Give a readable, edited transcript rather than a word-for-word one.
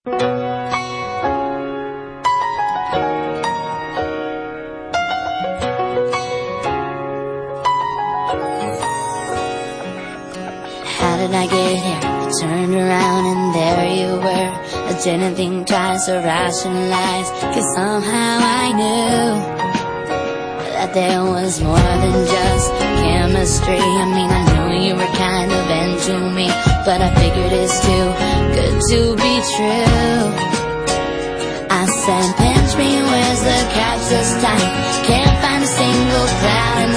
How did I get here? I turned around and there you were. I didn't think twice or rationalize, 'cause somehow I knew that there was more than just chemistry. I mean, I knew you were kind of into me, but I figured it's too good to be true. I said, pinch me, where's the catch this time? Can't find a single cloud in